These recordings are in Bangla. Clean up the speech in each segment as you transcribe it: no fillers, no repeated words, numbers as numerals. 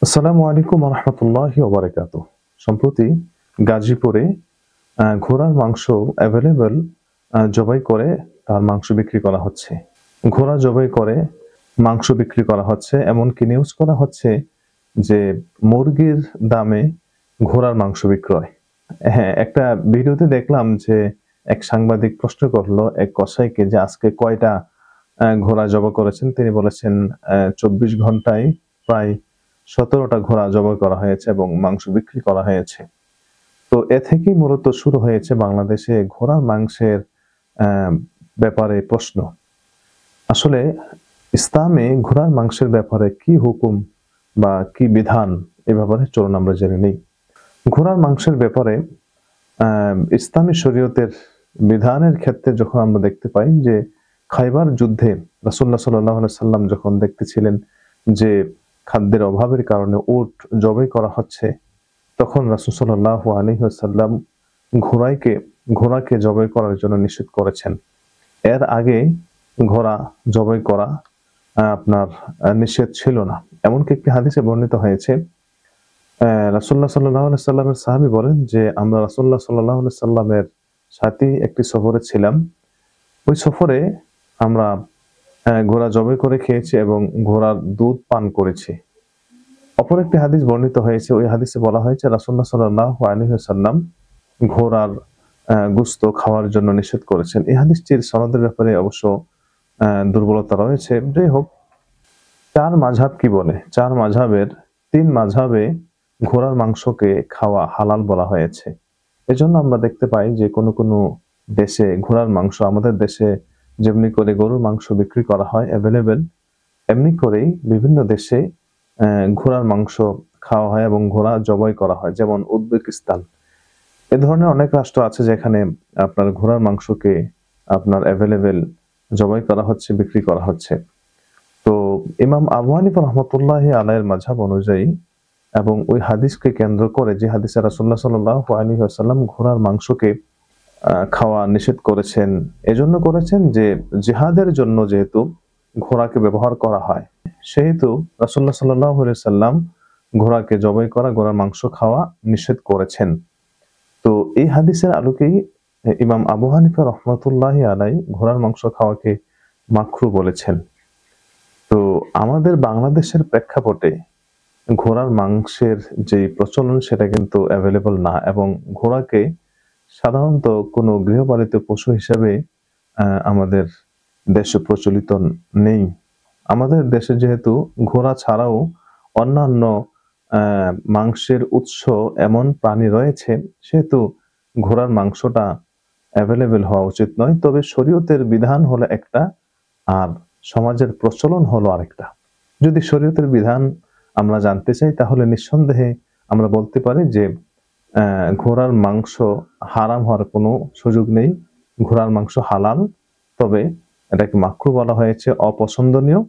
আসসালামু আলাইকুম ওয়া রাহমাতুল্লাহি ওয়া বারাকাতুহু। সম্প্রতি গাজীপুরে ঘোড়ার মাংস এভেইলেবল জবাই করে তার মাংস বিক্রি করা হচ্ছে। ঘোড়া জবাই করে মাংস বিক্রি করা হচ্ছে। এমনকি নিউজ করা হচ্ছে যে মুরগির দামে ঘোড়ার মাংস বিক্রয়। হ্যাঁ, একটা ভিডিওতে দেখলাম যে এক সাংবাদিক প্রশ্ন করলো এক কসাইকে যে আজকে কয়টা ঘোড়া জবাই করেছেন? তিনি বলেছেন ২৪ ঘন্টায় প্রায় ১৭টা ঘোড়া জবাই করা হয়েছে এবং মাংস বিক্রি করা হয়েছে। তো এ থেকেই মূলত শুরু হয়েছে বাংলাদেশে ঘোড়ার মাংসের অ্যা ব্যাপারে প্রশ্ন। আসলে ইসলামে ঘোড়ার মাংসের ব্যাপারে কি হুকুম বা কি বিধান এ ব্যাপারে চলুন আমরা জেনে নেই। ঘোড়ার মাংসের ব্যাপারে অ্যা ইসলামী শরীয়তের বিধানের ক্ষেত্রে যখন আমরা দেখতে পাই যে খায়বার যুদ্ধে রাসূলুল্লাহ সাল্লাল্লাহু আলাইহি সাল্লাম যখন দেখতেছিলেন যে খাদ্যের অভাবের কারণে উট জবাই করা হচ্ছে, তখন রাসূল সাল্লাল্লাহু আলাইহি ওয়াসাল্লাম ঘোড়াকে জবাই করার জন্য নিষেধ করেছেন। এর আগে ঘোড়া জবাই করা আপনার নিষেধ ছিল না। এমনকি একটি হাদিসে বর্ণিত হয়েছে রাসূলুল্লাহ সাল্লাল্লাহু আলাইহি সাল্লামের সাহাবী বলেন যে আমরা রাসূলুল্লাহ সাল্লাল্লাহু আলাইহি সাল্লামের সাথে একটি সফরে ছিলাম। ওই সফরে আমরা ঘোড়া জবাই করে খেয়েছি এবং ঘোড়ার দুধ পান করেছি। অপর একটি হাদিস বর্ণিত হয়েছে, ওই হাদিসে বলা হয়েছে রাসূলুল্লাহ সাল্লাল্লাহু আলাইহি ওয়াসাল্লাম ঘোড়ার গোশত খাওয়ার জন্য নিষেধ করেছেন। এই হাদিসটির সনদের ব্যাপারে অবশ্য দুর্বলতা রয়েছে। যাই হোক, ৪ মাযহাব কি বলে? ৪ মাযহাবের ৩ মাযহাবে ঘোড়ার মাংসকে খাওয়া হালাল বলা হয়েছে। এজন্য আমরা দেখতে পাই যে কোনো দেশে ঘোড়ার মাংস, আমাদের দেশে যেমনি করে গরুর মাংস বিক্রি করা হয় এভেইলেবল, এমনি করেই বিভিন্ন দেশে ঘোড়ার মাংস খাওয়া হয় এবং ঘোড়া জবাই করা হয়। যেমন উজবেকিস্তান। এ ধরনের অনেক রাষ্ট্র আছে যেখানে আপনার ঘোড়ার মাংসকে আপনার এভেইলেবল জবাই করা হচ্ছে, বিক্রি করা হচ্ছে। তো ইমাম আবু হানিফা রাহমাতুল্লাহি আলাইহির মাযহাব অনুযায়ী এবং ওই হাদিসকে কেন্দ্র করে, যে হাদিসে রাসূলুল্লাহ সাল্লাল্লাহু আলাইহি ওয়াসাল্লাম ঘোড়ার মাংসকে খাওয়া নিষেধ করেছেন। এজন্য করেছেন যে জিহাদের জন্য যেহেতু ঘোড়াকে ব্যবহার করা হয়, সেহেতু রাসূলুল্লাহ সাল্লাল্লাহু আলাইহি ওয়াসাল্লাম ঘোড়াকে জবাই করা, ঘোড়ার মাংস খাওয়া নিষেধ করেছেন। তো এই হাদিসের আলোকেই ইমাম আবু হানিফা রাহমাতুল্লাহি আলাইহি ঘোড়ার মাংস খাওয়াকে মাকরুহ বলেছেন। তো আমাদের বাংলাদেশের প্রেক্ষাপটে ঘোড়ার মাংসের যে প্রচলন সেটা কিন্তু এভেইলেবল না, এবং ঘোড়াকে সাধারণত কোনো গৃহপালিত পশু হিসেবে আমাদের দেশে প্রচলিত নেই। আমাদের দেশে যেহেতু ঘোড়া ছাড়াও অন্যান্য মাংসের উৎস এমন প্রাণী রয়েছে, সেহেতু ঘোড়ার মাংসটা এভেইলেবল হওয়া উচিত নয়। তবে শরীয়তের বিধান হলো একটা, আর সমাজের প্রচলন হলো আরেকটা। যদি শরীয়তের বিধান আমরা জানতে চাই তাহলে নিঃসন্দেহে আমরা বলতে পারি যে ঘোড়ার মাংস হারাম হওয়ার কোনো সুযোগ নেই। ঘোড়ার মাংস হালাল, তবে এটাকে মাকরুহ বলা হয়েছে, অপছন্দনীয়।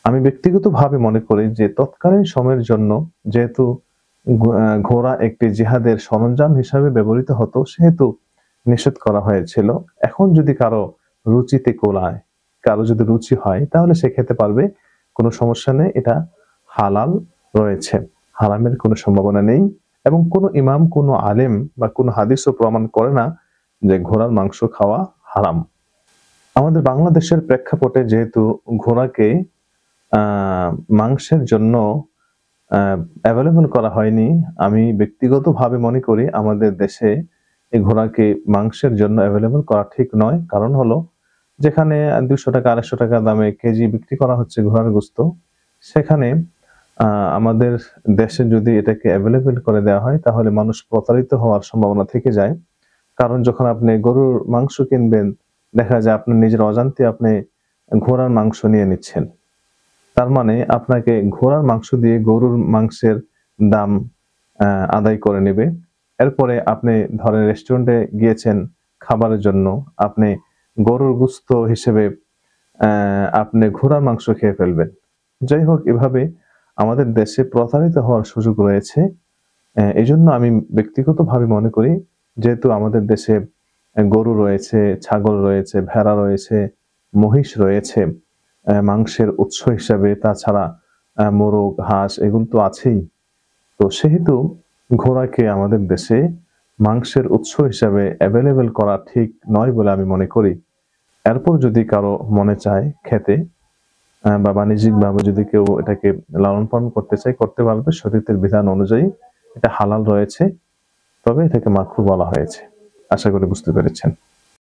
আমি ব্যক্তিগতভাবে মনে করি যে তৎকালীন সময়ের জন্য যেহেতু ঘোড়া একটি জিহাদের সরঞ্জাম হিসাবে ব্যবহৃত হতো, সেহেতু নিষেধ করা হয়েছিল। এখন যদি কারো রুচিতে কোলায়, কারো যদি রুচি হয় তাহলে সে খেতে পারবে, কোনো সমস্যা নেই। এটা হালাল রয়েছে, হারামের কোনো সম্ভাবনা নেই। এবং কোনো ইমাম, কোনো আলেম বা কোনো হাদিসও প্রমাণ করে না যে ঘোড়ার মাংস খাওয়া হারাম। আমাদের বাংলাদেশের প্রেক্ষাপটে যেহেতু ঘোড়াকে মাংসের জন্য এভেইলেবল করা হয়নি, আমি ব্যক্তিগতভাবে মনে করি আমাদের দেশে এই ঘোড়াকে মাংসের জন্য এভেইলেবল করা ঠিক নয়। কারণ হলো, যেখানে ৳২০০ ৳২৫০ দামে কেজি বিক্রি করা হচ্ছে ঘোড়ার গোশত, সেখানে আমাদের দেশে যদি এটাকে এভেইলেবল করে দেওয়া হয় তাহলে মানুষ প্রতারিত হওয়ার সম্ভাবনা থেকে যায়। কারণ যখন আপনি গরুর মাংস কিনবেন, দেখা যায় আপনার নিজের অজান্তে আপনি ঘোড়ার মাংস নিয়ে নিচ্ছেন। তার মানে আপনাকে ঘোড়ার মাংস দিয়ে গরুর মাংসের দাম আদায় করে নেবে। এরপরে আপনি ধরেন রেস্টুরেন্টে গিয়েছেন খাবারের জন্য, আপনি গরুর গোশত হিসেবে আপনি ঘোড়ার মাংস খেয়ে ফেলবেন। যাই হোক, এভাবে আমাদের দেশে প্রতারিত হওয়ার সুযোগ রয়েছে। এজন্য আমি ব্যক্তিগতভাবে মনে করি, যেহেতু আমাদের দেশে গরু রয়েছে, ছাগল রয়েছে, ভেড়া রয়েছে, মহিষ রয়েছে মাংসের উৎস হিসাবে, তাছাড়া মোরগ, হাঁস এগুলো তো আছেই। তো সেহেতু ঘোড়াকে আমাদের দেশে মাংসের উৎস হিসাবে এভেইলেবল করা ঠিক নয় বলে আমি মনে করি। এরপর যদি কারো মনে চায় খেতে বা বাণিজ্যিকভাবে যদি কেউ এটাকে লালন-পালন করতে চায় করতে পারবে। শরীয়তের বিধান অনুযায়ী এটা হালাল রয়েছে। তবে এটাকে মাকরুহ বলা হয়েছে। আশা করি বুঝতে পেরেছেন।